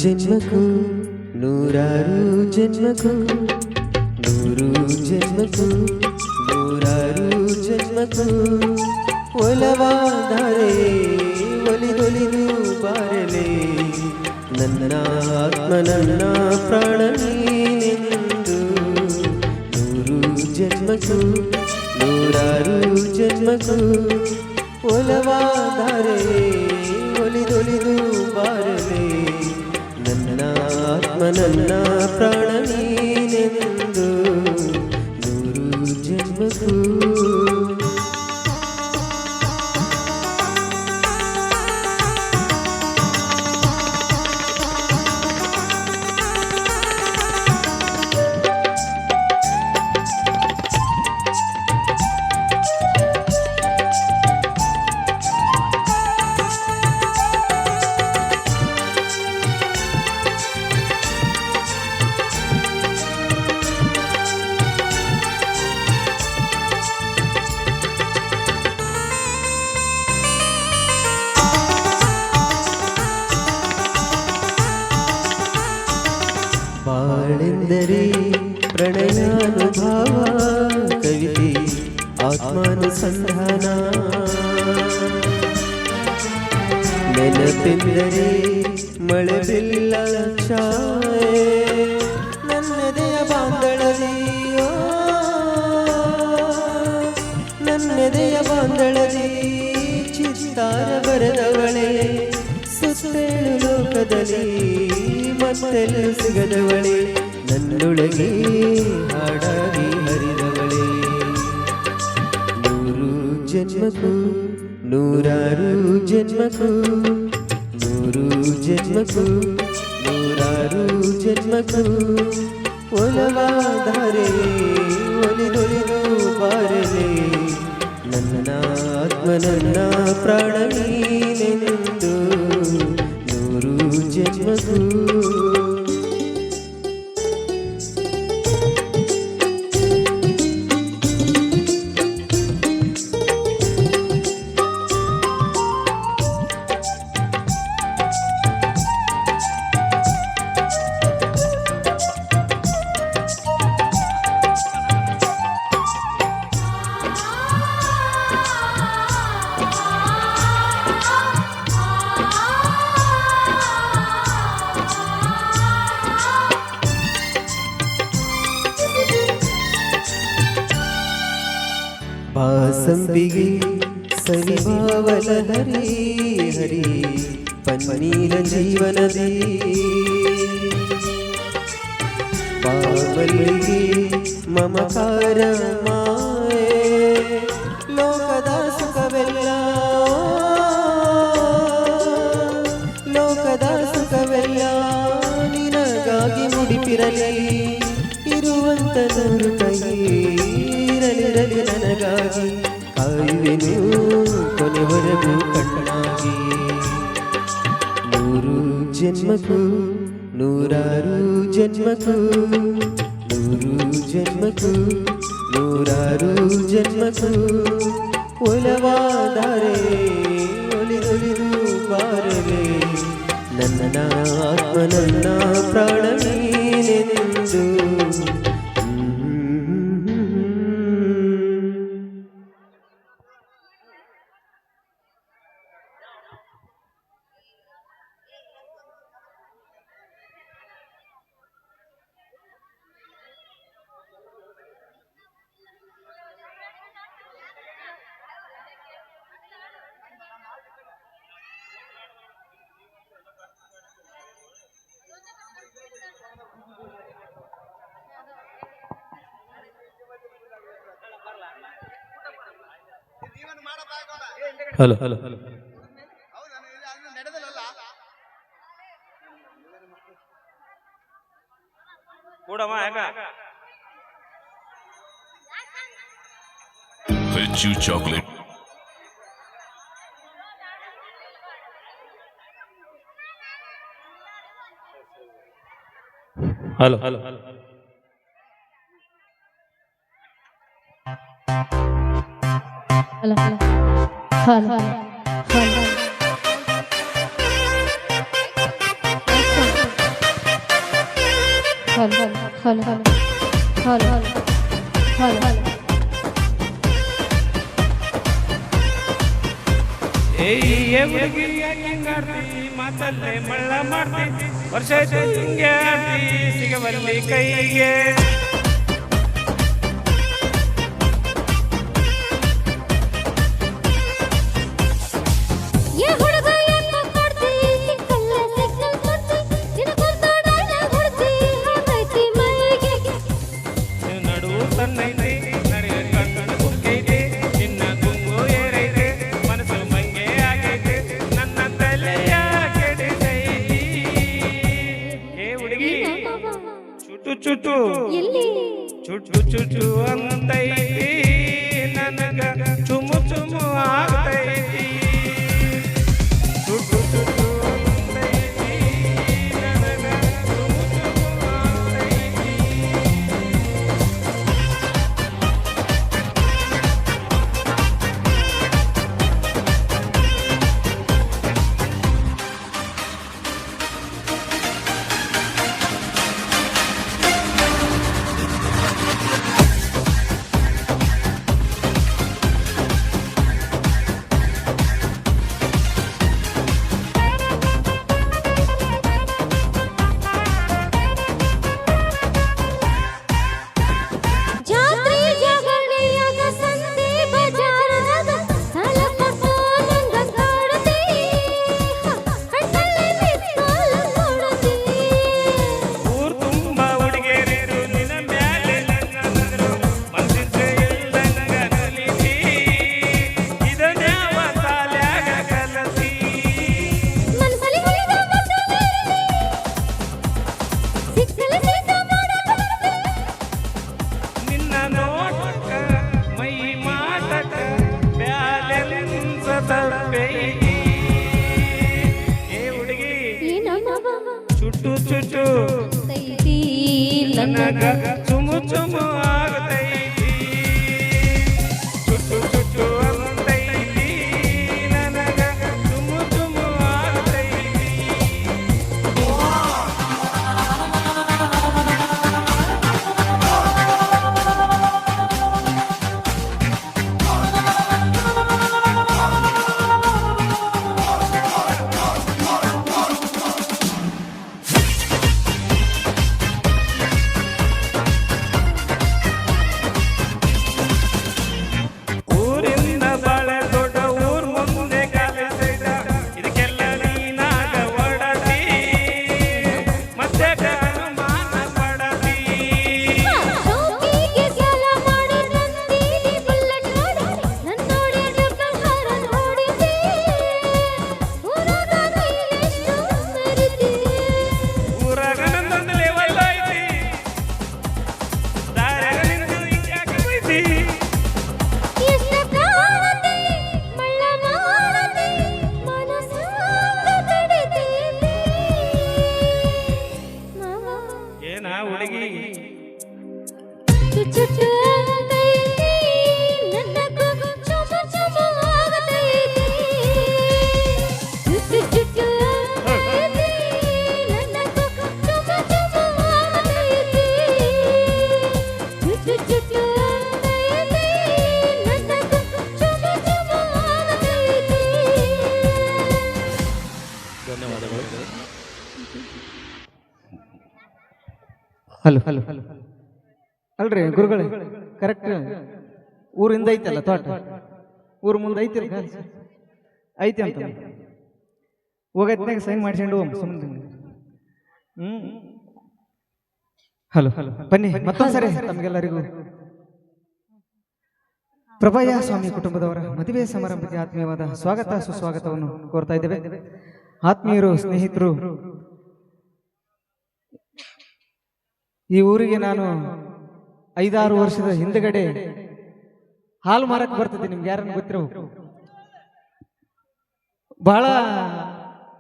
ಜನ್ಮಕ್ಕೂ ನೂರಾರು ಜನ್ಮಕ್ಕೂ ನೂರು ಜನ್ಮಕ್ಕೂ ನೂರಾರು ಜನ್ಮಕ್ಕೂ ಒಲವಾದರೆ ಒಲಿದೊಲಿದು ಬಾರಲೆ ನನ್ನ ಆತ್ಮ ನನ್ನ ಪ್ರಾಣ ನೀನೆಂದು ನೂರು ಜನ್ಮಕ್ಕೂ ನೂರಾರು ಜನ್ಮಕ್ಕೂ ಒಲವಾದರೆ ಒಲಿದೊಲಿದು ಬಾರಲೆ ನನ್ನ ಆತ್ಮ ನನ್ನ ಪ್ರಾಣ ನೀನೆಂದು ನೂರು ಜನ್ಮಕ್ಕೂ ಬಾಳೆಂದರೆ ಪ್ರಣಯಾನುಭಾವ ಕವಿತೆ ಆತ್ಮಾನುಸಂಧಾನ ನೆನಪೆಂದರೆ ಮಳೆ ಬಿಲ್ಲ ಛಾಯೆ ನನ್ನೆದೆಯ ಬಾಂಧಳದಿಯೋ ನನ್ನೆದೆಯ ಬಾಂಧಳದಿ ಚಿತ್ತಾರ ಬರೆದವಳೆ ಸುತ್ತೇಳು ಲೋಕದಲ್ಲಿ ಮತ್ತೆಲ್ಲೂ ಸಿಗದವಳೆ ನನ್ನೊಳಗೆ ಹಾಡಾಗಿ ಹರಿದವಳೆ ನೂರು ಜನ್ಮಕ್ಕೂ ನೂರಾರು ಜನ್ಮಕ್ಕೂ ನೂರು ಜನ್ಮಕ್ಕೂ ನೂರಾರು ಜನ್ಮಕ್ಕೂ ಒಲವಾದರೆ ಒಲಿದೊಲಿದು ಬಾರಲೆ ನನ್ನ ಆತ್ಮ ನನ್ನ ಪ್ರಾಣ ನೀನೆಂದು ನೂರು ಜನ್ಮಕ್ಕೂ ಬಾಸಂಬಿಗೆ ಸವಿಭಾವಲ ಹರಿ ಹರಿ ಪನ್ನೀರ ಜೀವನದಿ ಬಾಬಲಿಗೆ ಮಮಕಾರ ಮಾಯೆ ಲೋಕದ ಸುಖವೆಲ್ಲ ಲೋಕದ ಸುಖವೆಲ್ಲ ನಿನಗಾಗಿ ಮುಡಿಪಿರಲಿ ಇರುವಂತ ನೂರು ಕೈ ಇರಲಿರಲಿ ನನಗಾಗಿ ಕಾಯುವೆನು ಕೊನೆವರೆಗೂ ಕಣ್ಣಾಗಿ ನೂರು ಜನ್ಮಕ್ಕೂ ನೂರಾರು ಜನ್ಮಕ್ಕೂ ನೂರು ಜನ್ಮಕ್ಕೂ ನೂರಾರು ಜನ್ಮಕ್ಕೂ ಒಲವಾದರೆ ಒಲಿದೊಲಿದು ಬಾರಲೆ ನನ್ನ ಆತ್ಮ ನನ್ನ ಪ್ರಾಣ ನೀನೆಂದು hello hello hello Chew chocolate. Hello hello hello hello hello hello hello hello hello hello ಏ ಹುಡುಗಿ ಹಿಂಗಾಡ್ತಿ ಮಾತಲ್ಲೇ ಮಳ್ಳ ಮಾಡ್ತಿ ವರ್ಷ ಹಿಂಗೆ ಆಡ್ತಿ ಸಿಗಬಲ್ಲಿ ಕೈಗೆ ನಡುವು ತನ್ನೈತಿ ನಡೆಯ ಕಣ್ಣು ಕುಕ್ಕೈತಿ ನಿನ್ನ ಗುಂಗು ಏರೈತೆ ಮನಸ್ಸು ಮಂಗೆ ಆಗೈತೆ ನನ್ನ ತಲೆಯ ಕೆಡಿಸೈತಿ ಏ ಹುಡುಗಿ ಚುಟು ಚುಟು ಚುಟು ಚುಟು ಅಂತೈತಿ ನನಗ ಚುಮು ಚುಮು ಆಗ್ತೈತಿ ಚುಟು ಚುಟು ಅಂತೈತಿ ನನಗ ಚುಮು ಚುಮು ಆಗ್ತೈತಿ ಊರ್ ತುಂಬ ಹುಡುಗಿಯರಿದ್ರು ನಿನ್ನ ಮ್ಯಾಲೆ ನನ್ನದ್ರು ಮನ್ಸಿದ್ರೆ ಇಲ್ದಂಗ ಕಲಿತಿ ಇದನ್ಯಾವ ಸಾಲ್ಯಾಗ ಕಲಸಿ ನಿನ್ನ ನೋಟಕ ಮೈ ಮಾಟಕ ಬ್ಯಾಲೆನ್ಸ ತಪ್ಪೈತಿ ಏ ಹುಡುಗಿ ಚುಟ್ಟು ಚುಟ್ಟು ನನಗ ಚುಮು ಚುಮು ಆಗತೈತಿ ಚುಟ್ಟು ಚುಟ್ಟು ಅಂತೈತಿ ನನಗ ಚುಮು ಚುಮು ಆಗತೈತಿ ಊರಿಂದ ಬಾಳೆ ದೊಡ್ಡ ಊರ್ ಮುಂದೆ ಕಾಲಿಸೈತ ಇದಕ್ಕೆಲ್ಲ ನೀನಾಗ ಒಡತಿ ಮತ್ತೆ ಅನುಮಾನ ಪಡತಿ ಊರಾಗ ನಂದೊಂದು ಲೆವೆಲ್ ಐತಿ ದಾರ್ಯಾಗ ನಿಂತು ಹಿಂಗ್ಯಾಕೆ ಬೈತಿ ಏನ ಹುಡುಗಿ ಧನ್ಯವಾದಗಳು. ಹಲೋ ಅಲ್ರಿ ಗುರುಗಳೇ ಕರೆಕ್ಟ್ ಊರಿಂದ ಐತಲ್ಲ ತೋಟ ಊರ್ ಮುಂದೆ ಐತಿಲ್ಲ ಐತಿ ಅಂತ ಹೋಗತ್ನಾಗ ಸೈನ್ ಮಾಡ್ಕೊಂಡು ಸುಮ್ಮನೆ ಹಲೋ ಬನ್ನಿ ಮತ್ತೊಂದ್ಸರಿ ತಮಗೆಲ್ಲರಿಗೂ ಪ್ರಭಯ ಸ್ವಾಮಿ ಕುಟುಂಬದವರ ಮದುವೆ ಸಮಾರಂಭಕ್ಕೆ ಆತ್ಮೀಯವಾದ ಸ್ವಾಗತ ಸುಸ್ವಾಗತವನ್ನು ಕೋರ್ತಾ ಇದ್ದೇವೆ. ಆತ್ಮೀಯರು, ಸ್ನೇಹಿತರು, ಈ ಊರಿಗೆ ನಾನು 5-6 ವರ್ಷದ ಹಿಂದಗಡೆ ಹಾಲು ಮಾರಕ್ಕೆ ಬರ್ತಿದ್ದೆ. ನಿಮ್ಗೆ ಯಾರನ್ನು ಗೊತ್ತಿರೋ ಬಹಳ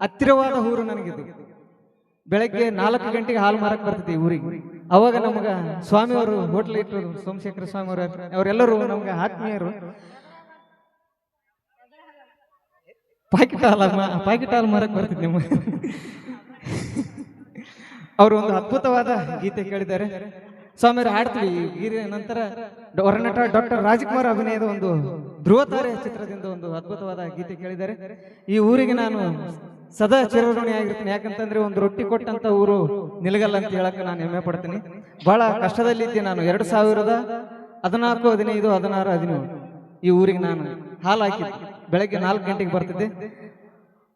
ಹತ್ತಿರವಾದ ಊರು ನನಗಿದು. ಬೆಳಗ್ಗೆ 4 ಗಂಟೆಗೆ ಹಾಲು ಮಾರಕ್ಕೆ ಬರ್ತಿದ್ದೆ ಈ ಊರಿಗೆ. ಅವಾಗ ನಮಗ ಸ್ವಾಮಿಯವರು ಹೋಟ್ಲ್ ಇಟ್ಟರು, ಸೋಮಶೇಖರ ಸ್ವಾಮಿ ಅವರೆಲ್ಲರೂ ನಮ್ಗೆ ಆತ್ಮೀಯರು. ಪಾಕಿಟ್ ಹಾಲು ಮಾರಕ್ಕೆ ಬರ್ತಿದ್ದೆ. ಅವರು ಒಂದು ಅದ್ಭುತವಾದ ಗೀತೆ ಕೇಳಿದ್ದಾರೆ. ಸ್ವಾಮಿಯವರು ಹಾಡ್ತೀವಿ ಈ ಗೀತೆ ನಂತರ ಹೊರನಟ ಡಾಕ್ಟರ್ ರಾಜ್ಕುಮಾರ್ ಅಭಿನಯದ ಒಂದು ಧ್ರುವತಾರೆ ಚಿತ್ರದಿಂದ ಒಂದು ಅದ್ಭುತವಾದ ಗೀತೆ ಕೇಳಿದ್ದಾರೆ. ಈ ಊರಿಗೆ ನಾನು ಸದಾ ಚಿರಋಣಿ ಆಗಿರ್ತೀನಿ. ಯಾಕಂತಂದ್ರೆ ಒಂದು ರೊಟ್ಟಿ ಕೊಟ್ಟಂತ ಊರು ನಿಲಗಲ್ಲ ಅಂತ ಹೇಳಕ್ಕೆ ನಾನು ಹೆಮ್ಮೆ ಪಡ್ತೀನಿ. ಬಹಳ ಕಷ್ಟದಲ್ಲಿದ್ದೆ ನಾನು. 2014, 15, 16, 17 ಈ ಊರಿಗೆ ನಾನು ಹಾಲು ಹಾಕಿದ್ದೆ. ಬೆಳಗ್ಗೆ 4 ಗಂಟೆಗೆ ಬರ್ತಿದ್ದೆ.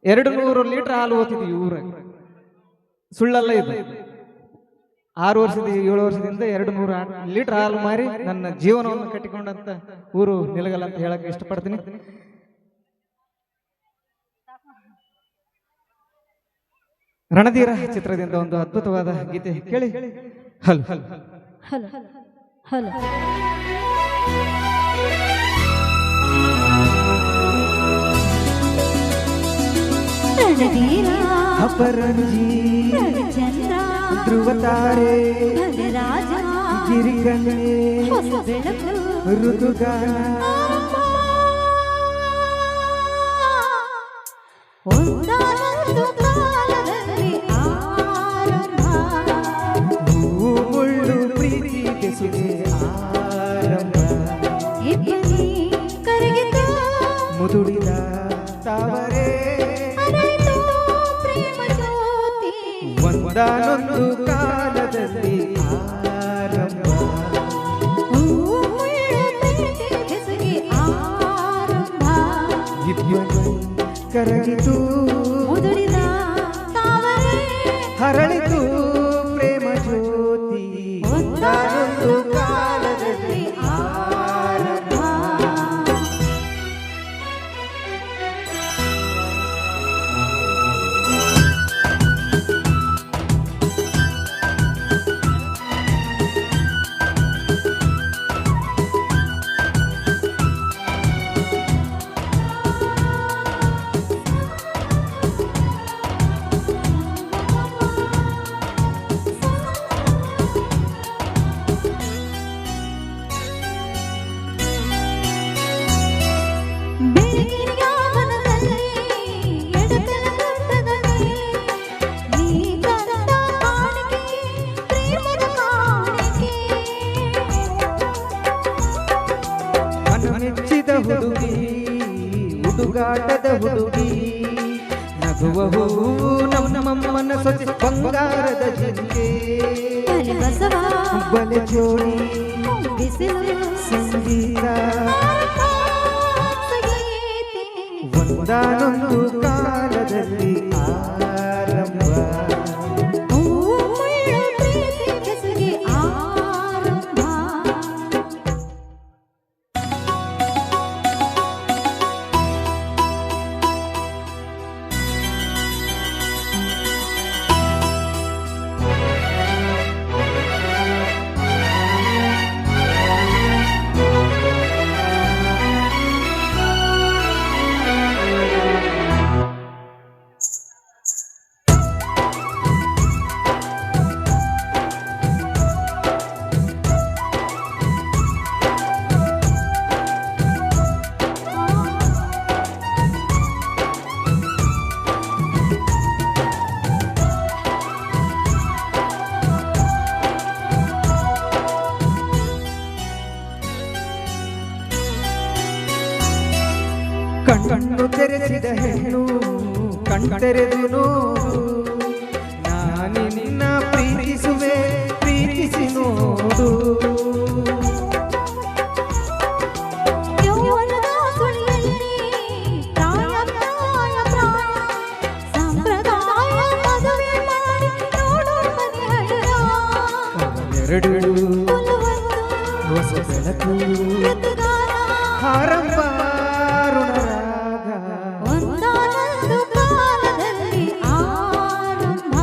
200 ಲೀಟರ್ ಹಾಲು ಹೋಗ್ತಿದ್ದೆ ಈ ಊರ. ಸುಳ್ಳಲ್ಲ ಇದು. 6 ವರ್ಷದ 7 ವರ್ಷದಿಂದ 200 ಲೀಟರ್ ಹಾಲು ಮಾರಿ ನನ್ನ ಜೀವನವನ್ನು ಕಟ್ಟಿಕೊಂಡಂತ ಊರು ನಿಲಗಲ್ಲ ಅಂತ ಹೇಳಕ್ಕೆ ಇಷ್ಟಪಡ್ತೀನಿ. ರಣಧೀರ ಚಿತ್ರದಿಂದ ಒಂದು ಅದ್ಭುತವಾದ ಗೀತೆ ಕೇಳಿ. ಹಲೋ ಹಲೋ ಹಲೋ ರಣಧೀರ ಅಪರಂಜಿ ಚಂದ್ರ ಧ್ರುವತಾರೆ ರಾಜ ಗಿರಿಗಣೆ ಹೊಸ ಬೆಳಕು ಋತುಗಾನ ಒಂದಾನೊಂದು ಕಾಲದಲ್ಲಿ ಆರಂಭ ಹೂವು ಮುಳ್ಳು ಪ್ರೀತಿ ಬೆಸುಗೆ ಆರಂಭ ಇಬ್ಬನಿ ಕರಗಿತು ಮುದುಡಿದ ತಾವರೆ ಅರಳಿತು ಪ್ರೇಮ ಜ್ಯೋತಿ ಒಂದಾನೊಂದು ಕಾಲದಲ್ಲಿ ಆರಂಭ ಹೂವು ಮುಳ್ಳು ಪ್ರೀತಿ ಬೆಸುಗೆ ಆರಂಭ ಇಬ್ಬನಿ ಕರಗಿತು ಮುದುಡಿದ ತಾವರೆ ಹರಳಿತು ಪ್ರೇಮ ಜ್ಯೋತಿ ಒಂದಾನೊಂದು ಕಾಲದಲ್ಲಿ ಆರಂಭ ಬೆಳಗಿನ ವನದಲ್ಲಿ ಎಡಕಲ ಗುಡ್ಡದಲ್ಲಿ ನೀ ತಂದ ಕಾಣಿಕೆ ಪ್ರೇಮದ ಕಾಣಿಕೆ ಮನ ಮೆಚ್ಚಿದ ಹುಡುಗಿ ಹುಡುಗಾಟದ ಹುಡುಗಿ ನಗುವ ಹೂವು ನಮ್ಮಮ್ಮನ ಸೊಸೆ ಬಂಗಾರದ ಜಿಂಕೆ ಬಲೆ ಬಸವ ಬಲೆ ಜೋಡಿ ಬಿಸಿಲು ಸಂಗೀತ ಸಂಗೀತೆ ಒಂದಾನೊಂದು ಕಾಲದಲ್ಲಿ ಆರಂಭ ಹೂವು ಮುಳ್ಳು ಪ್ರೀತಿ ಬೆಸುಗೆ ಆರಂಭ ಕಣ್ಣು ತೆರೆಸಿದ ಹೆಣ್ಣು ಕಣ್ತೆರೆದು ನೋಡು ನಾನು ನಿನ್ನ ಪ್ರೀತಿಸುವೆ ಪ್ರೀತಿಸಿ ನೋಡು ಯೌವನದ ಸುಳಿಯಲ್ಲಿ ಪ್ರಾಯ ಪ್ರಾಯ ಪ್ರಾಯ ಸಂಪ್ರದಾಯ ಮದುವೆ ಮಾಡಿ ನೋಡು ಮನೆಯಲ್ಲ ಎರಡು ಕೊಲ್ಲುವಂದು ಹೊಸ ಬೆಳಕು ಎತ್ತುಗಾರ ಆರಂಭ ಋಣರಾಗ ಒಂದಾನೊಂದು ಕಾಲದಲ್ಲಿ ಆರಂಭ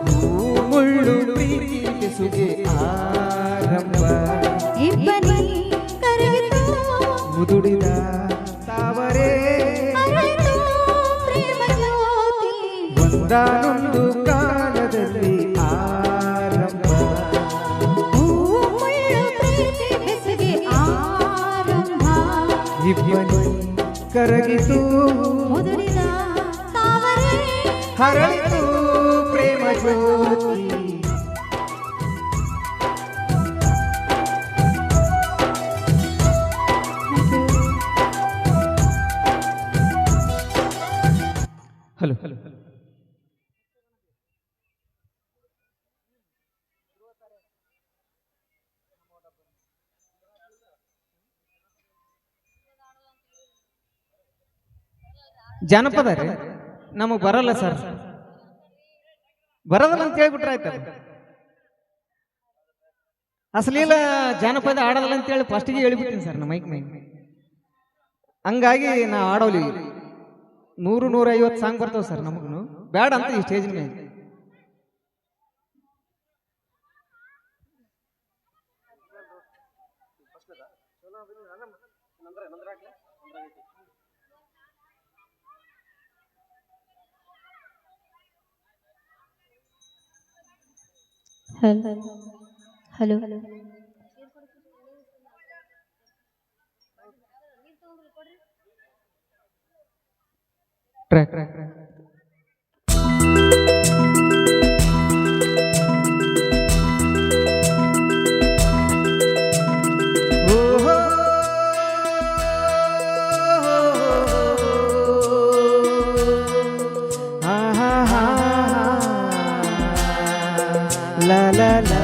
ಹೂವು ಮುಳ್ಳು ಪ್ರೀತಿ ಬೆಸುಗೆ ಆರಂಭ ಇಬ್ಬನಿ ಕರಗಿತು ಮುದುಡಿದ ತಾವರೆ ಅರಳಿತು ಪ್ರೇಮ ಜ್ಯೋತಿ ಒಂದಾನೊಂದು ಕಾಲದಲ್ಲಿ ಆರಂಭ ಹೂವು ಮುಳ್ಳು ಪ್ರೀತಿ ಬೆಸುಗೆ ಆರಂಭ ಇಬ್ಬನಿ ಕರಗಿತು ಮುದುಡಿದ ತಾವರೆ ಹರಳಿತು ಪ್ರೇಮ ಜ್ಯೋತಿ ಹಲೋ ಜಾನಪದ ರೀ ನಮಗ್ ಬರಲ್ಲ ಸರ್ ಬರೋದಲ್ಲ ಅಂತ ಹೇಳ್ಬಿಟ್ರೆ ಆಯ್ತಲ್ಲ ಅಸಲೀಲ ಜಾನಪದ ಆಡೋದಲ್ಲ ಅಂತೇಳಿ ಫಸ್ಟಿಗೆ ಹೇಳಿಬಿಡ್ತೀನಿ ಸರ್ ನಮ್ಮ ಮೈಕ್ ಮೇಲೆ ಹಂಗಾಗಿ ನಾ ಆಡೋಲಿ 100-150 ಸಾಂಗ್ ಬರ್ತಾವ ಸರ್ ನಮಗೂ ಬ್ಯಾಡ ಅಂತ ಈ ಸ್ಟೇಜ್ ಮೇಲೆ hello track la la la